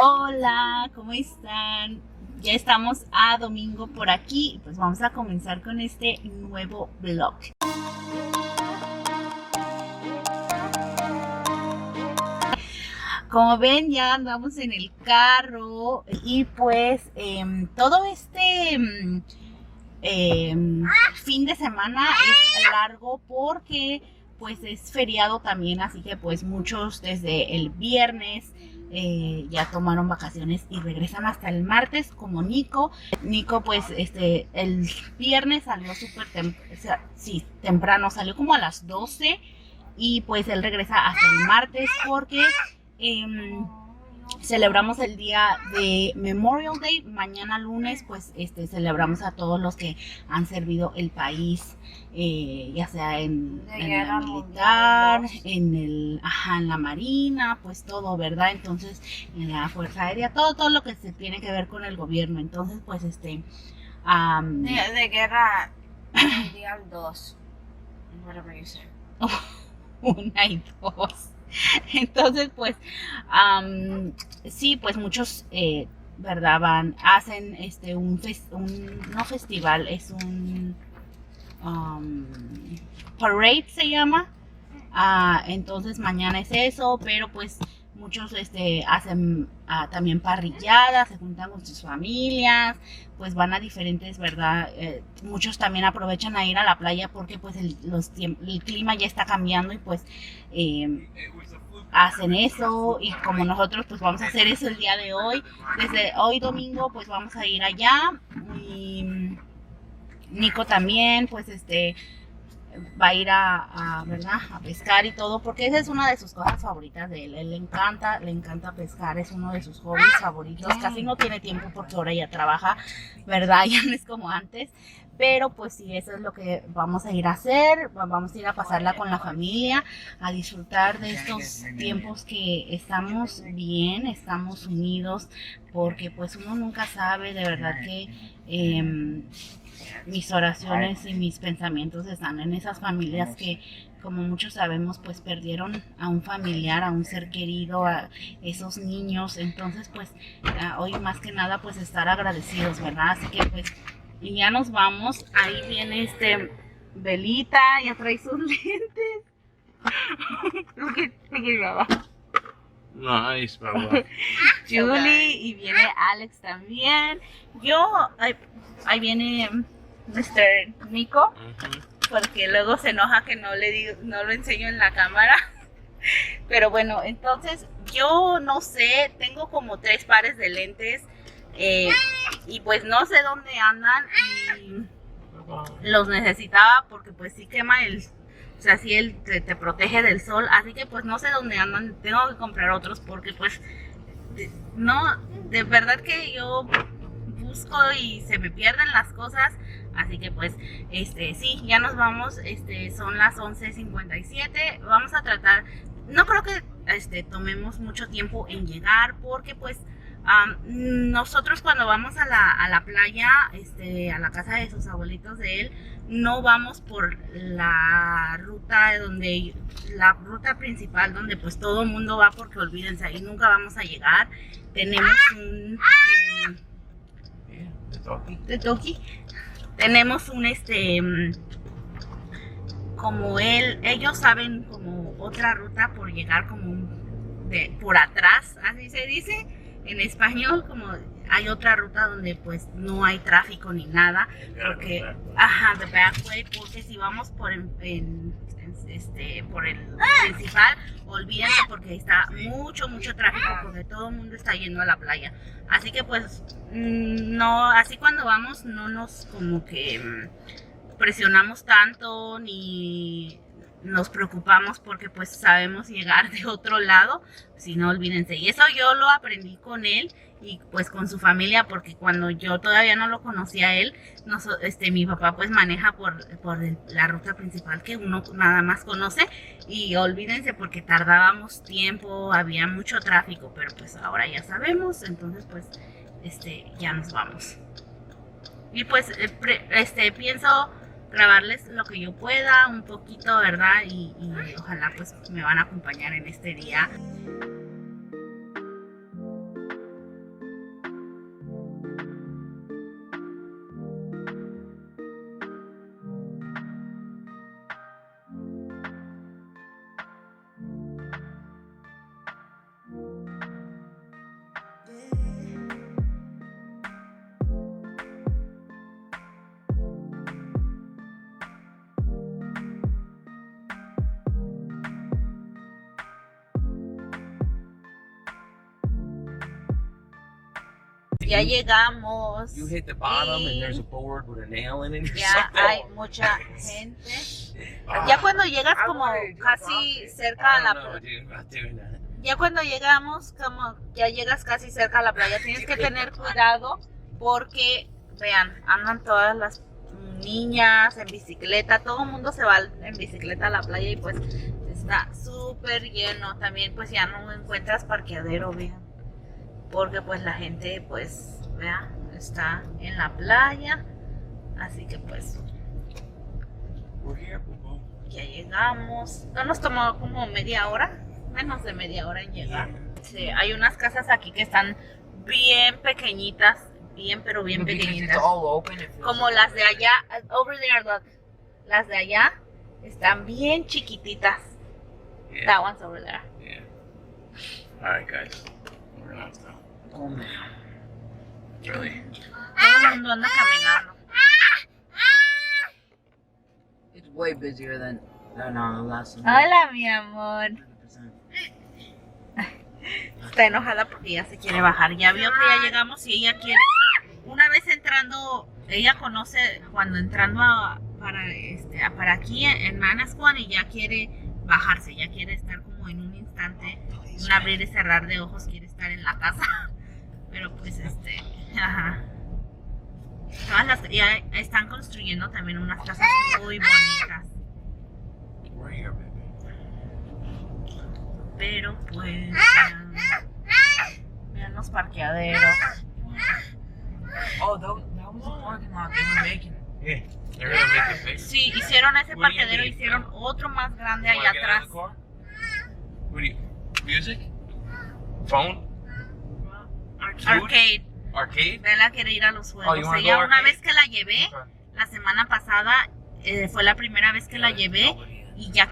Hola, ¿cómo están? Ya estamos a domingo por aquí y pues vamos a comenzar con este nuevo vlog. Como ven, ya andamos en el carro y pues todo este fin de semana es largo porque pues es feriado también, así que pues muchos desde el viernes ya tomaron vacaciones y regresan hasta el martes, como Nico. Nico pues el viernes salió súper temprano, salió como a las 12 y pues él regresa hasta el martes porque celebramos el día de Memorial Day. Mañana lunes pues celebramos a todos los que han servido el país, ya sea en la militar, en la marina, pues todo, ¿verdad? Entonces en la fuerza aérea, todo lo que se tiene que ver con el gobierno. Entonces pues de guerra mundial 2, whatever you say. una y dos. Entonces pues sí, pues muchos verdad hacen no festival, es un parade se llama. Entonces mañana es eso, pero pues muchos hacen también parrilladas, se juntan con sus familias, pues van a diferentes, ¿verdad? Muchos también aprovechan a ir a la playa porque pues el clima ya está cambiando y pues hacen eso, y como nosotros pues vamos a hacer eso el día de hoy, desde hoy domingo pues vamos a ir allá, y Nico también pues va a ir ¿verdad? A pescar y todo, porque esa es una de sus cosas favoritas de él. Él le encanta pescar, es uno de sus hobbies favoritos. Casi no tiene tiempo porque ahora ya trabaja, ¿verdad? Ya no es como antes, pero pues sí, eso es lo que vamos a ir a hacer. Vamos a ir a pasarla con la familia, a disfrutar de estos tiempos que estamos bien, estamos unidos, porque pues uno nunca sabe, de verdad que mis oraciones y mis pensamientos están en esas familias que, como muchos sabemos, pues perdieron a un familiar, a un ser querido, a esos niños. Entonces pues hoy más que nada pues estar agradecidos, ¿verdad? Así que pues ya nos vamos. Ahí viene Belita, ya trae sus lentes. Nice, papá. Julie, y viene Alex también. Ahí viene Mr. Nico, porque luego se enoja que no lo enseño en la cámara. Pero bueno, entonces yo no sé, tengo como 3 pares de lentes, y pues no sé dónde andan, y los necesitaba porque pues sí quema o sea, sí te protege del sol, así que pues no sé dónde andan, tengo que comprar otros porque pues no, de verdad que yo busco y se me pierden las cosas. Así que pues sí, ya nos vamos, son las 11:57. Vamos a tratar, no creo que tomemos mucho tiempo en llegar, porque pues nosotros cuando vamos a la playa, a la casa de sus abuelitos de él, no vamos por la ruta principal donde pues todo el mundo va, porque olvídense, ahí nunca vamos a llegar. Tenemos de Toki. Tenemos como ellos saben como otra ruta por llegar como por atrás, así se dice en español, como hay otra ruta donde pues no hay tráfico ni nada, porque the back way, porque si vamos por el principal, olvídense, porque está mucho tráfico, porque todo el mundo está yendo a la playa. Así que pues no, así cuando vamos no nos como que presionamos tanto ni nos preocupamos, porque pues sabemos llegar de otro lado. Si no, olvídense. Y eso yo lo aprendí con él y pues con su familia, porque cuando yo todavía no lo conocía a él, mi papá pues maneja por la ruta principal que uno nada más conoce, y olvídense porque tardábamos tiempo, había mucho tráfico, pero pues ahora ya sabemos. Entonces pues ya nos vamos. Y pues pienso grabarles lo que yo pueda, un poquito, ¿verdad? Y ojalá pues me van a acompañar en este día. ya llegamos. You hit the bottom and there's a board with a nail in it. Ya hay mucha gente. Ya cuando llegas como casi cerca a la playa. Ya cuando llegamos, como ya llegas casi cerca a la playa, tienes que tener cuidado porque, vean, andan todas las niñas en bicicleta, todo el mundo se va en bicicleta a la playa y pues está súper lleno. También pues ya no encuentras parqueadero, vean, porque pues la gente pues, vean, está en la playa, así que pues ya llegamos. No nos tomó como media hora, menos de media hora en llegar. Sí, hay unas casas aquí que están bien pequeñitas, bien pero bien pequeñitas, como las de allá. Over there, look. Las de allá están bien chiquititas. Yeah. That one's over there. Yeah. All right, guys. We're gonna have to go now. Really? Todo el mundo anda caminando. It's way busier than last time. Hola, mi amor. 100%. Está enojada porque ya se quiere bajar. Ya vio que ya llegamos y ella quiere. Una vez entrando, ella conoce cuando entrando para aquí en Manasquan y ya quiere bajarse, ya quiere estar como en un instante, un abrir y cerrar de ojos, quiere estar en la casa. Pero pues ajá. Ya están construyendo también unas casas muy bonitas. We're here, baby. Pero pues vean los parqueaderos. Oh, that was the parking lot they were making. Yeah. They're gonna make it big. Sí, hicieron ese What do you parqueadero, need? hicieron otro más grande You wanna allá get out of atrás. the car? What do you? Music? Phone? Arcade. Arcade? Vela quiere ir a los Oh, juegos. you wanna Ella go una arcade? vez que la llevé, la semana pasada, fue la primera vez que la llevé y ya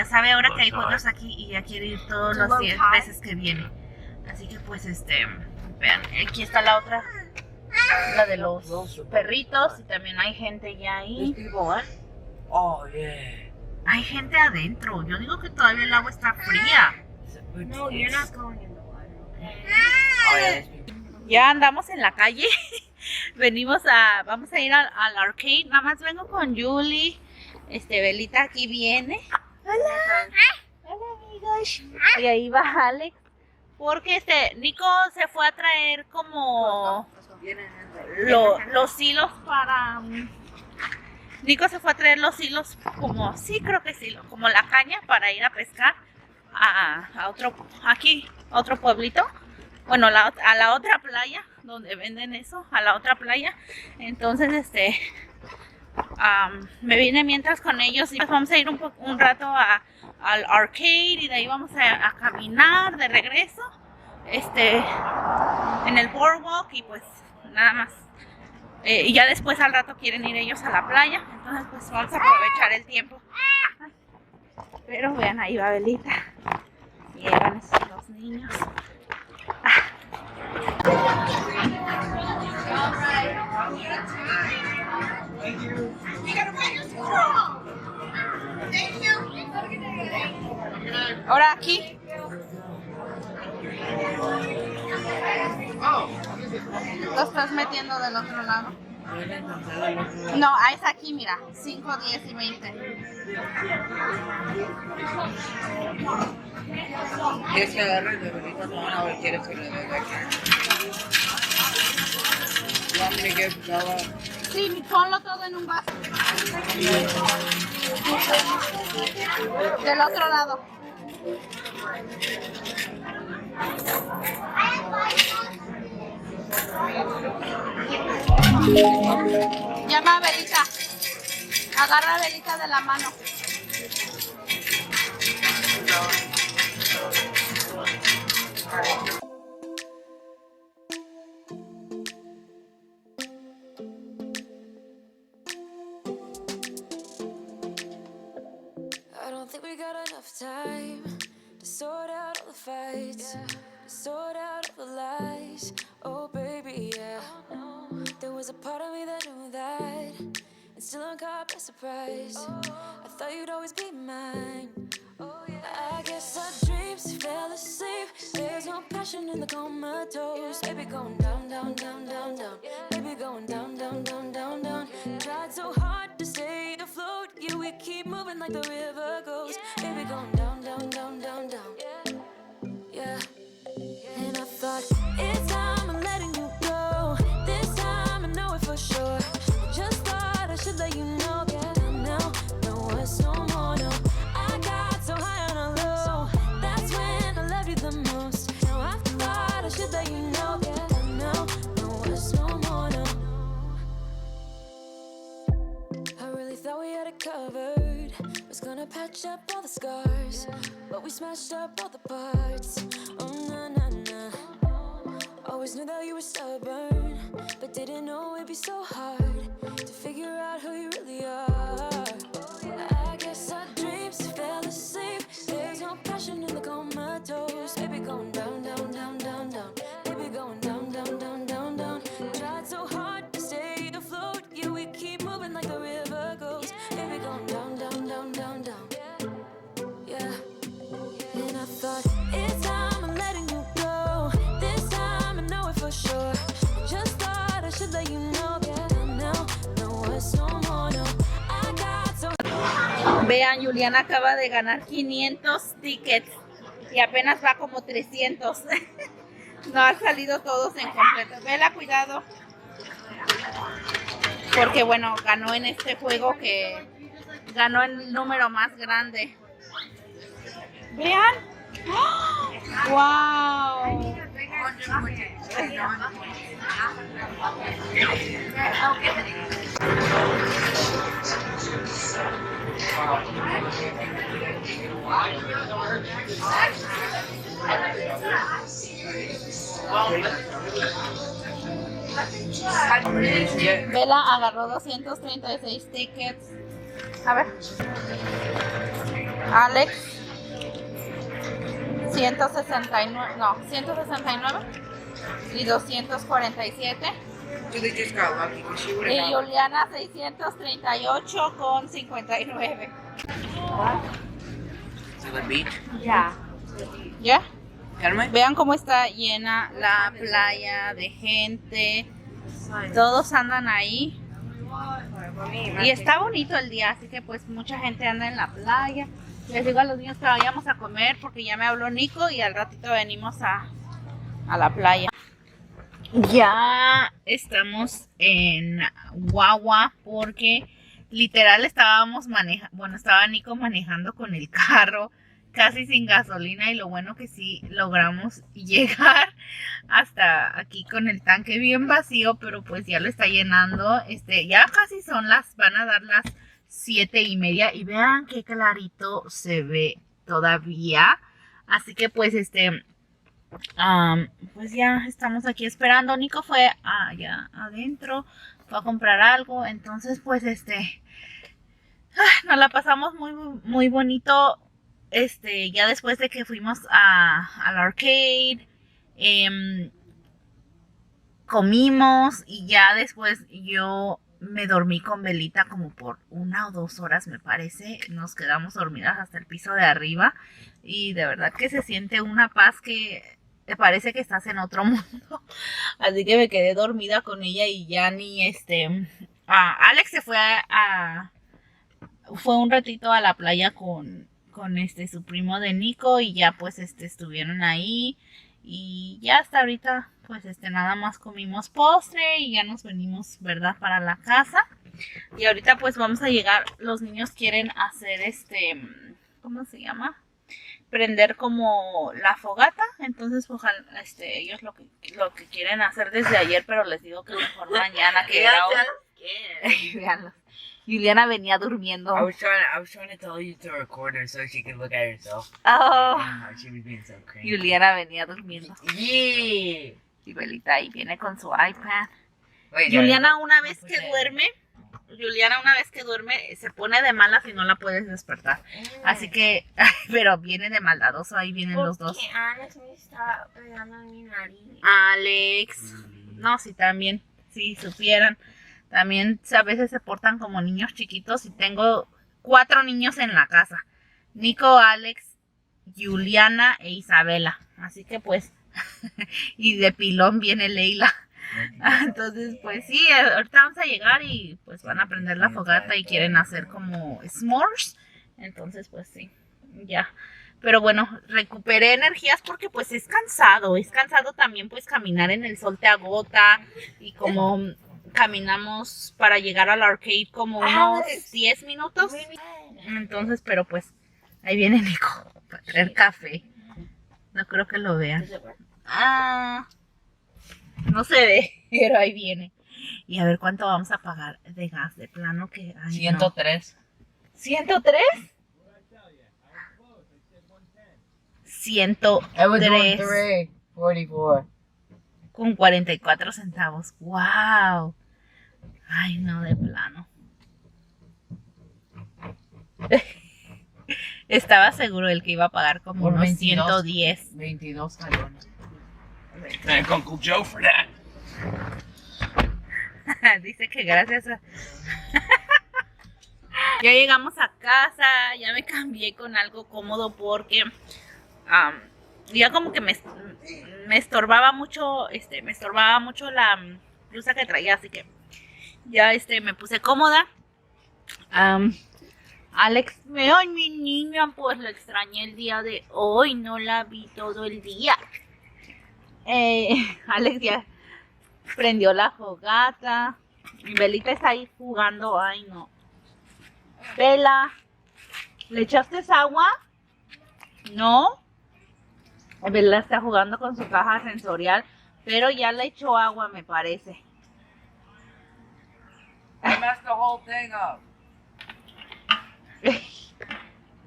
sabe ahora que hay juegos aquí y ya quiere ir todos los 10 veces que viene. Así que pues vean, aquí está la otra, la de los perritos y también hay gente ya There's ahí. people what? Oh, yeah. Hay gente adentro. Yo digo que todavía el agua está fría. No, you're not going in the water. Oh, yeah, there's people. Ya andamos en la calle. Vamos a ir al arcade. Nada más vengo con Julie. Belita aquí viene. Hola. Hola, amigos. Y ahí va Alex. Porque Nico se fue a traer como los hilos para. Nico se fue a traer los hilos como, sí, creo que sí, como la caña para ir a pescar a otro pueblito. Bueno, a la otra playa donde venden eso, a la otra playa. Entonces, me vine mientras con ellos y vamos a ir un rato al arcade y de ahí vamos a caminar de regreso, en el boardwalk y pues nada más. Y ya después al rato quieren ir ellos a la playa, entonces pues vamos a aprovechar el tiempo. Pero vean, ahí va Belita. Y ahí van los niños. Ahora aquí. Lo estás metiendo del otro lado. No, es aquí, mira. 5, 10 y 20. ¿Quieres que agarre de bolitas o quieres que le dé de acá? You want me to give Bella? Sí, ponlo todo en un vaso. Del otro lado. Llama a Belita. Agarra a Belita de la mano. I don't think we got enough time to sort out all the fights, to sort out all the lies. Oh baby, yeah. There was a part of me that knew that, and still I'm caught by surprise. I thought you'd always be mine. I guess our dreams fell asleep. There's no passion in the comatose. Baby going down, down, down, down, down. Baby going down, down, down, down, down. Tried so hard to stay afloat. Yeah, we keep moving like the river goes. Baby going down, down, down, down, down. Yeah. And I thought, it's time I'm letting you go. This time I know it for sure. Just thought I should let you know. Yeah, now, no, it's no more, no. I got so high on a low. That's when I loved you the most. Now I thought I should let you know. Yeah, now, no, it's no more, no. I really thought we had it covered. Was gonna patch up all the scars, but we smashed up all the parts. Oh, na, na, na. Always knew that you were stubborn, but didn't know it'd be so hard to figure out who you really are. I guess our dreams fell asleep. There's no passion in the comatose. Baby going down, down, down, down, down. Baby going down, down, down, down, down. Tried so hard to stay afloat. Yeah, we keep moving like the river goes. Baby going down, down, down, down, down. Yeah. And I thought, it's time I'm letting you go. This time I know it for sure. Just thought I should let you know. Yeah, now, no, it's no more, no. I got so. Vean, Juliana acaba de ganar 500 tickets y apenas va como 300. No han salido todos en completo. Vela, cuidado. Porque bueno, ganó en este juego que ganó el número más grande. Vean. ¡Wow! Vela agarró 236 tickets. A ver. Alex 169, no, 169 y 247. So they just got lucky because she would Y have got Juliana 638 con 59. to the beach. Ya. ¿Ya? Carmen? Vean cómo está llena la playa de gente. Todos andan ahí. Y está bonito el día, así que pues mucha gente anda en la playa. Les digo a los niños que vayamos a comer porque ya me habló Nico y al ratito venimos a la playa. Ya estamos en Guagua porque literal estábamos manejando, bueno, estaba Nico manejando con el carro casi sin gasolina y lo bueno que sí logramos llegar hasta aquí con el tanque bien vacío, pero pues ya lo está llenando. Ya casi van a dar las 7:30 y vean qué clarito se ve todavía. Así que pues pues ya estamos aquí esperando. Nico fue allá adentro, fue a comprar algo, entonces pues nos la pasamos muy muy bonito. Ya después de que fuimos al arcade, comimos y ya después yo me dormí con Belita como por 1 o 2 horas me parece. Nos quedamos dormidas hasta el piso de arriba y de verdad que se siente una paz que te parece que estás en otro mundo. Así que me quedé dormida con ella y ya ni Alex se fue fue un ratito a la playa con su primo de Nico y ya pues estuvieron ahí y ya hasta ahorita pues nada más comimos postre y ya nos venimos, ¿verdad?, para la casa. Y ahorita pues vamos a llegar, los niños quieren hacer ¿cómo se llama? Prender como la fogata, entonces ojalá, ellos lo que quieren hacer desde ayer, pero les digo que mejor mañana que era hoy. Veanlos. Juliana venía durmiendo. I was trying to tell you to record her so she could look at herself. Oh. She was being so crazy. Juliana venía durmiendo. Yeah. Y Belita ahí viene con su iPad. Wait, Juliana una vez que duerme se pone de malas y no la puedes despertar. Así que, pero viene de maldadoso, ahí vienen los dos. Porque Alex me está pegando en mi nariz. Alex. No, sí, también. Si supieran. También a veces se portan como niños chiquitos y tengo 4 niños en la casa. Nico, Alex, Juliana e Isabela. Así que pues, y de pilón viene Leila. Entonces, pues sí, ahorita vamos a llegar y pues van a prender la fogata y quieren hacer como s'mores. Entonces, pues sí, ya. Pero bueno, recuperé energías porque pues es cansado también pues caminar en el sol te agota y como caminamos para llegar al arcade como unos 10 minutos. Entonces, pero pues ahí viene Nico para traer café. No creo que lo vean. No se ve, pero ahí viene. Y a ver cuánto vamos a pagar de gas, de plano que... Ay, 103. no. ¿103? 103 44. con 44 centavos. ¡Wow! Ay, no, de plano. Estaba seguro el que iba a pagar como Por unos 22. 110. 22 galones. Thank Uncle Joe for that. Dice que gracias a... Ya llegamos a casa, ya me cambié con algo cómodo porque ya como que me estorbaba mucho, la blusa que traía, así que ya me puse cómoda. Alex, ay, mi niña, pues lo extrañé el día de hoy, no la vi todo el día. Alex ya prendió la fogata. Belita está ahí jugando, ay no. Bela, ¿le echaste agua? ¿No? Bela está jugando con su caja sensorial, pero ya le echó agua, me parece. I messed the whole thing up.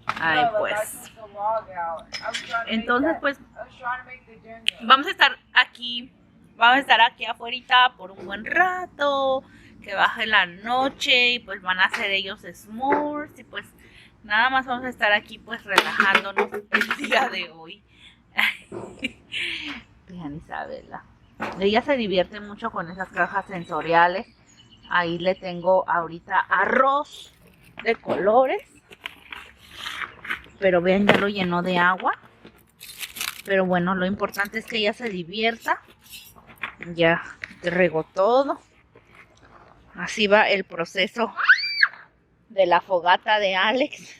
Ay, pues. Entonces, pues, vamos a estar aquí afuera por un buen rato, que baje la noche y pues van a hacer ellos s'mores y pues nada más vamos a estar aquí pues relajándonos el día de hoy. Vean Isabela, ella se divierte mucho con esas cajas sensoriales. Ahí le tengo ahorita arroz de colores, pero vean, ya lo llenó de agua. Pero bueno, lo importante es que ella se divierta. Ya regó todo. Así va el proceso de la fogata de Alex.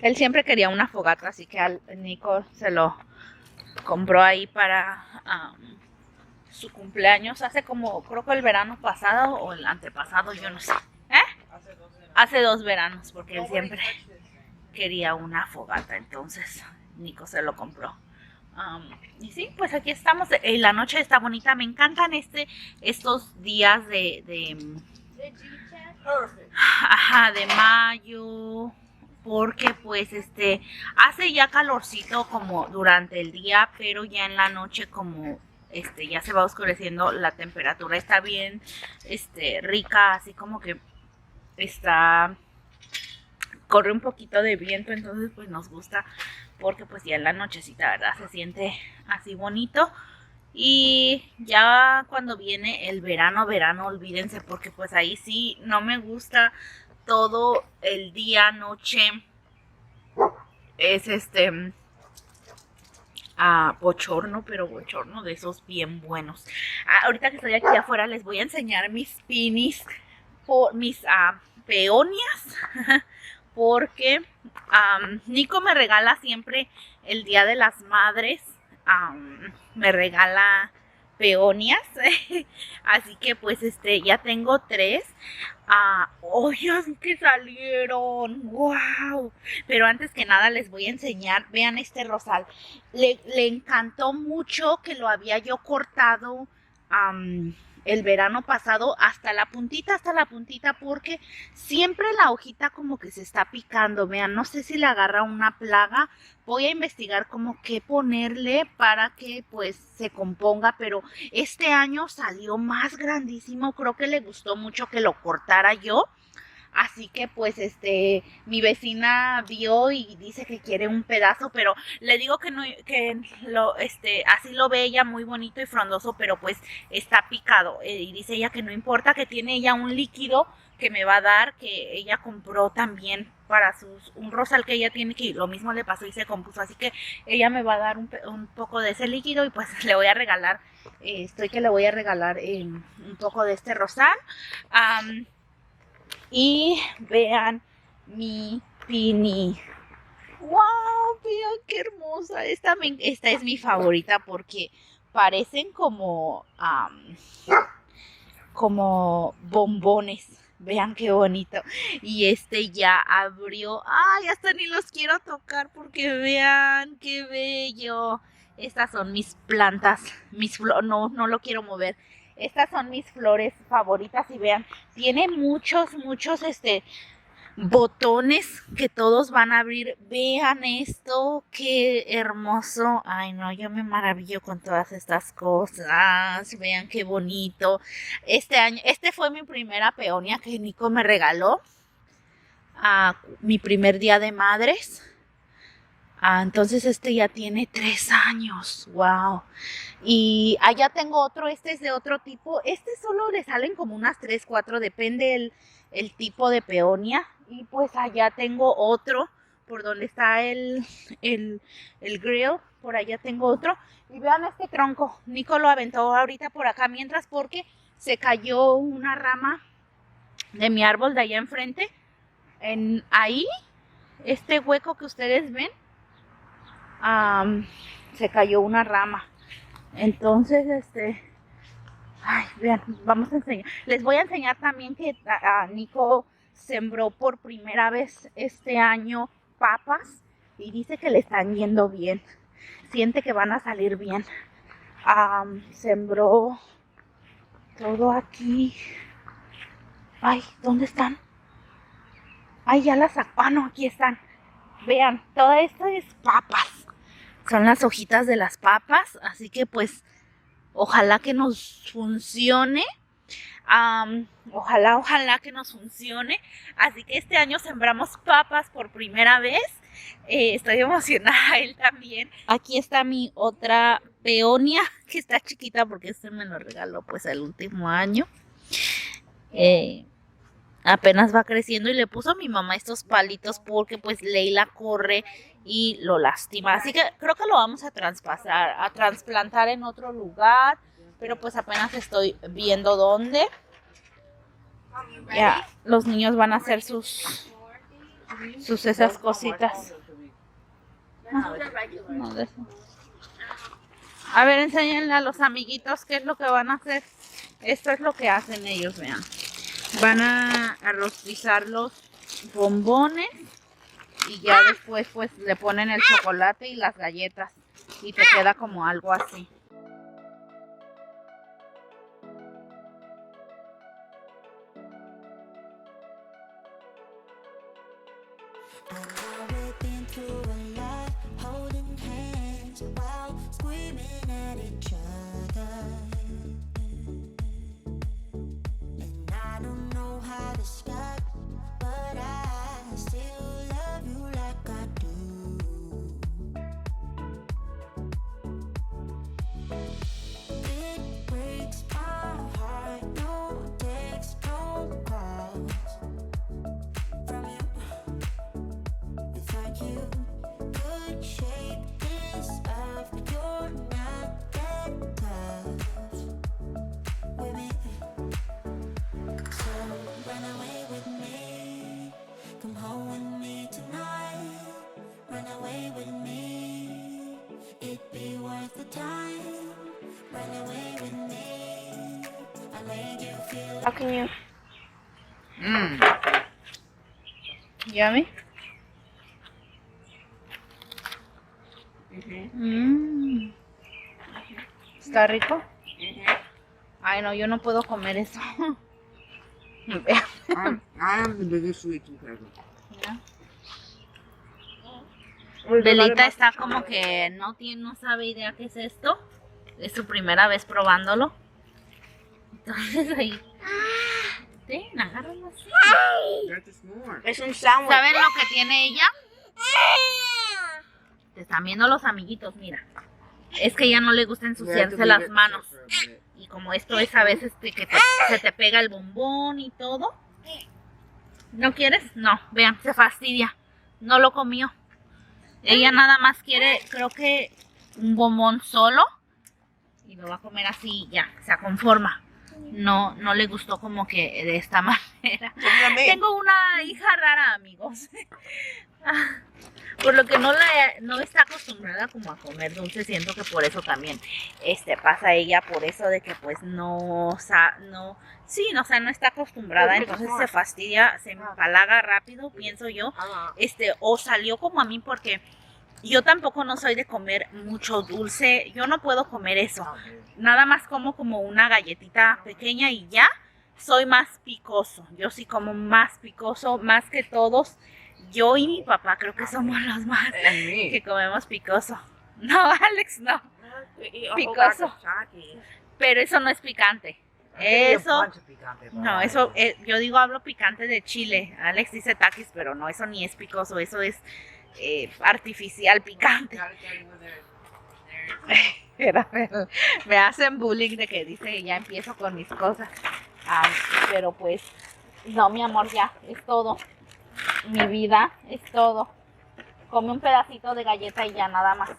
Él siempre quería una fogata, así que al Nico se lo compró ahí para su cumpleaños hace como, creo que el verano pasado o el antepasado, yo no sé. Hace 2 veranos, porque él siempre quería una fogata, entonces Nico se lo compró. Y sí, pues aquí estamos. La noche está bonita, me encantan estos días de mayo, porque pues hace ya calorcito como durante el día, pero ya en la noche como ya se va oscureciendo, la temperatura está bien rica, así como que corre un poquito de viento, entonces pues nos gusta porque pues ya en la nochecita, ¿verdad? Se siente así bonito. Y ya cuando viene el verano, olvídense, porque pues ahí sí no me gusta todo el día, noche. Es bochorno, pero bochorno de esos bien buenos. Ahorita que estoy aquí afuera les voy a enseñar mis pinis, mis peonias, porque Nico me regala siempre el Día de las Madres, me regala peonias, así que pues ya tengo 3. ¡Oigan que salieron! ¡Wow! Pero antes que nada les voy a enseñar, vean este rosal. Le encantó mucho que lo había yo cortado el verano pasado hasta la puntita, porque siempre la hojita como que se está picando. Vean, no sé si le agarra una plaga. Voy a investigar como qué ponerle para que pues se componga, pero este año salió más grandísimo. Creo que le gustó mucho que lo cortara yo. Así que pues mi vecina vio y dice que quiere un pedazo, pero le digo que no, que lo así lo ve ella muy bonito y frondoso, pero pues está picado, y dice ella que no importa, que tiene ella un líquido que me va a dar, que ella compró también para un rosal que ella tiene, que lo mismo le pasó y se compuso, así que ella me va a dar un poco de ese líquido y pues le voy a regalar, le voy a regalar un poco de este rosal. Y vean mi Pini. ¡Wow! Vean qué hermosa. Esta es mi favorita porque parecen como bombones. Vean qué bonito. Y ya abrió. ¡Ay! Hasta ni los quiero tocar porque vean qué bello. Estas son mis plantas. No lo quiero mover. Estas son mis flores favoritas y vean, tiene muchos botones que todos van a abrir. Vean esto, qué hermoso. Ay no, yo me maravillo con todas estas cosas. Vean qué bonito. Este fue mi primera peonia que Nico me regaló. Mi primer día de madres. Entonces ya tiene 3 años. Wow. Y allá tengo otro, este es de otro tipo. Solo le salen como unas 3, 4, depende el tipo de peonia. Y pues allá tengo otro, por donde está el grill, por allá tengo otro. Y vean este tronco, Nico lo aventó ahorita por acá mientras porque se cayó una rama de mi árbol de allá enfrente. Ahí, este hueco que ustedes ven, se cayó una rama. Entonces, ay, vean, vamos a enseñar. Les voy a enseñar también que Nico sembró por primera vez este año papas y dice que le están yendo bien. Siente que van a salir bien. Sembró todo aquí. Ay, ¿dónde están? Ay, ya las sacó. No, aquí están. Vean, todo esto es papas. Son las hojitas de las papas, así que pues ojalá que nos funcione. Ojalá que nos funcione. Así que este año sembramos papas por primera vez. Estoy emocionada, él también. Aquí está mi otra peonia, que está chiquita porque me lo regaló pues el último año. Apenas va creciendo y le puso a mi mamá estos palitos porque pues Leila corre y lo lastima. Así que creo que lo vamos a trasplantar en otro lugar, pero pues apenas estoy viendo dónde. Ya los niños van a hacer sus esas cositas. No, de eso. A ver, enséñenle a los amiguitos qué es lo que van a hacer. Esto es lo que hacen ellos, vean. Van a rostizar los bombones y ya después pues le ponen el chocolate y las galletas y te queda como algo así. How can you? Yummy? ¿Está rico? Ay, no, yo no puedo comer eso. I'm very sweet. Belita está como que no sabe idea qué es esto. Es su primera vez probándolo. Entonces ahí. Ten, agárralo así. Es un sándwich. ¿Saben lo que tiene ella? Te están viendo los amiguitos, mira. Es que a ella no le gusta ensuciarse las manos. Y como esto es a veces que se te pega el bombón y todo, ¿No quieres? No, vean, se fastidia. No lo comió. Ella nada más quiere, creo que un bombón solo. Y lo va a comer así y ya, se conforma. No le gustó como que de esta manera. Tengo una hija rara, amigos. Por lo que no está acostumbrada como a comer dulce. Siento que por eso también pasa ella, por eso de que pues no está acostumbrada, entonces se fastidia, se empalaga rápido, pienso yo. O salió como a mí, porque yo tampoco no soy de comer mucho dulce. Yo no puedo comer eso. Nada más como una galletita pequeña y ya. Soy más picoso. Yo sí como más picoso, más que todos. Yo y mi papá creo que somos los más que comemos picoso. No, Alex, no. Picoso. Pero eso no es picante. Eso, no, eso, yo digo, hablo picante de chile. Alex dice taquis, pero no, eso ni es picoso. Eso es artificial picante. Me hacen bullying de que dice ya empiezo con mis cosas. Pero pues no, mi amor, ya es todo. Mi vida es todo. Come un pedacito de galleta y ya nada más.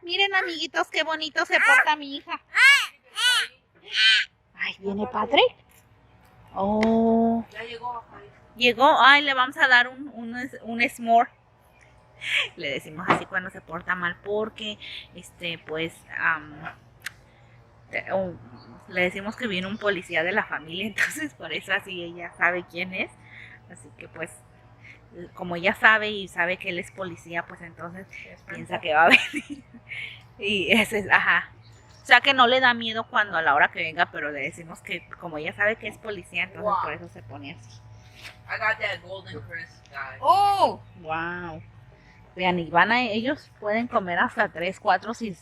Miren, amiguitos, qué bonito se porta mi hija. Ay, ¿viene Patrick? Oh. Ya llegó. Llegó. Ay, le vamos a dar un s'more. Le decimos así cuando se porta mal, porque pues le decimos que viene un policía de la familia, entonces por eso así ella sabe quién es. Así que pues como ella sabe y sabe que él es policía, pues entonces piensa que va a venir. Y ese es, ajá. O sea que no le da miedo cuando a la hora que venga, pero le decimos que como ella sabe que es policía, entonces por eso se pone así. I got that golden crisp, guys. ¡Oh! ¡Wow! Vean, y ellos pueden comer hasta 3, 4 si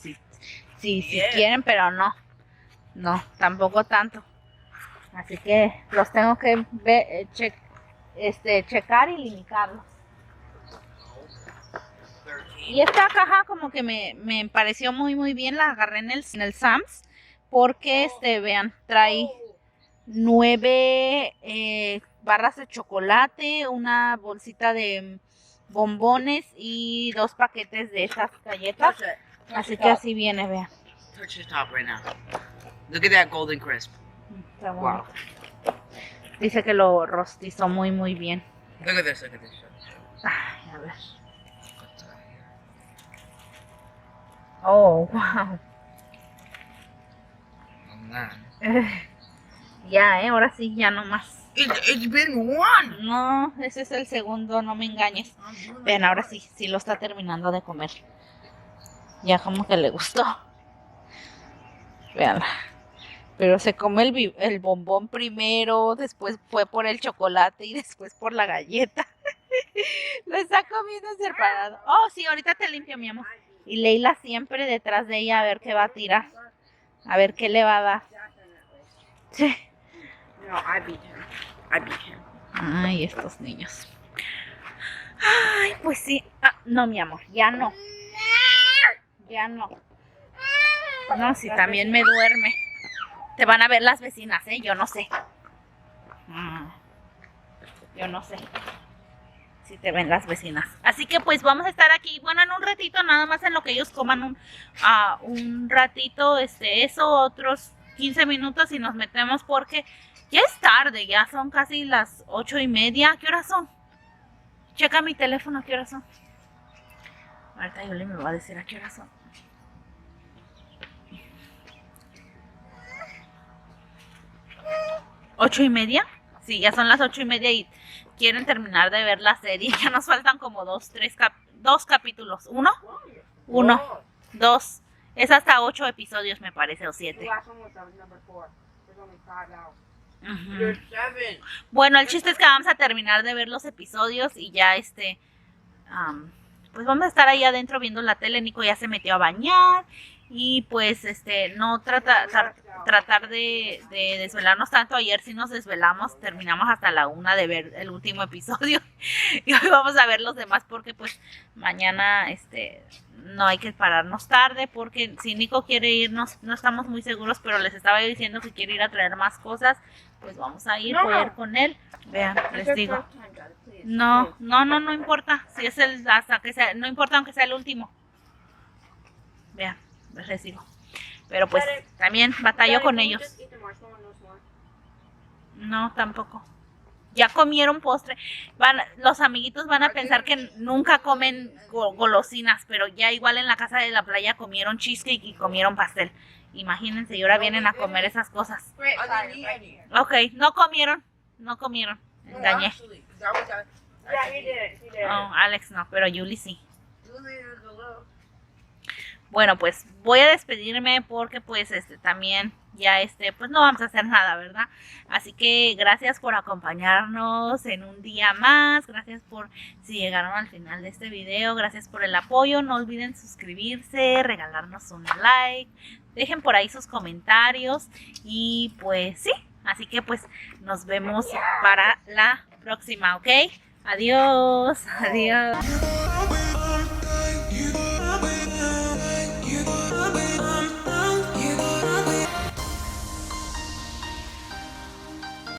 quieren, pero no. No, tampoco tanto. Así que los tengo que checar y limitarlos. Y esta caja como que me pareció muy muy bien, la agarré en el Sam's, porque vean, trae 9 barras de chocolate, una bolsita de bombones y 2 paquetes de estas galletas. Así que así viene, vean. Touch his top right now. Look at that golden crisp. Está bueno. Dice que lo rostizó muy muy bien. Look at this, look at this. Ay, a ver. Oh, wow. Ya, ahora sí, ya no más. It's been one. No, ese es el segundo, no me engañes. Vean, ahora sí lo está terminando de comer. Ya como que le gustó. Vean. Pero se come el bombón primero, después fue por el chocolate y después por la galleta. Lo está comiendo separado. Oh, sí, ahorita te limpio, mi amor. Y Leila siempre detrás de ella a ver qué va a tirar. A ver qué le va a dar. Sí. No, I beat him. Ay, estos niños. Ay, pues sí. No, mi amor, ya no. Ya no. No, si también me duerme. Te van a ver las vecinas, yo no sé. Yo no sé si te ven las vecinas. Así que pues vamos a estar aquí, bueno, en un ratito, nada más en lo que ellos coman un ratito, eso, otros 15 minutos y nos metemos porque ya es tarde, ya son casi las 8:30. ¿Qué horas son? Checa mi teléfono, ¿qué horas son? Ahorita Yuli me va a decir a qué horas son. ¿8:30? Sí, ya son las 8:30 y quieren terminar de ver la serie. Ya nos faltan como 2 capítulos. ¿Uno? 2. Es hasta 8 episodios, me parece, o 7. Bueno, el chiste es que vamos a terminar de ver los episodios y ya pues vamos a estar ahí adentro viendo la tele. Nico ya se metió a bañar y pues no tratar de desvelarnos tanto. Ayer sí nos desvelamos, terminamos hasta la 1 de ver el último episodio y hoy vamos a ver los demás porque pues mañana no hay que pararnos tarde, porque si Nico quiere ir, no estamos muy seguros, pero les estaba diciendo que quiere ir a traer más cosas, pues vamos a ir, voy a ir con él. Vean, les digo. No importa, si es hasta que sea, no importa aunque sea el último. Vean, les digo. Pero pues también batallo con ellos. No, tampoco. Ya comieron postre. Los amiguitos van a pensar que nunca comen golosinas, pero ya igual en la casa de la playa comieron cheesecake y comieron pastel. Imagínense, y ahora vienen a comer esas cosas. Ok, no comieron. Engañé. Oh, Alex no, pero Julie sí. Bueno, pues voy a despedirme porque pues también ya pues no vamos a hacer nada, ¿verdad? Así que gracias por acompañarnos en un día más, gracias por si llegaron al final de este video, gracias por el apoyo, no olviden suscribirse, regalarnos un like, dejen por ahí sus comentarios y pues sí, así que pues nos vemos para la próxima, ¿ok? Adiós.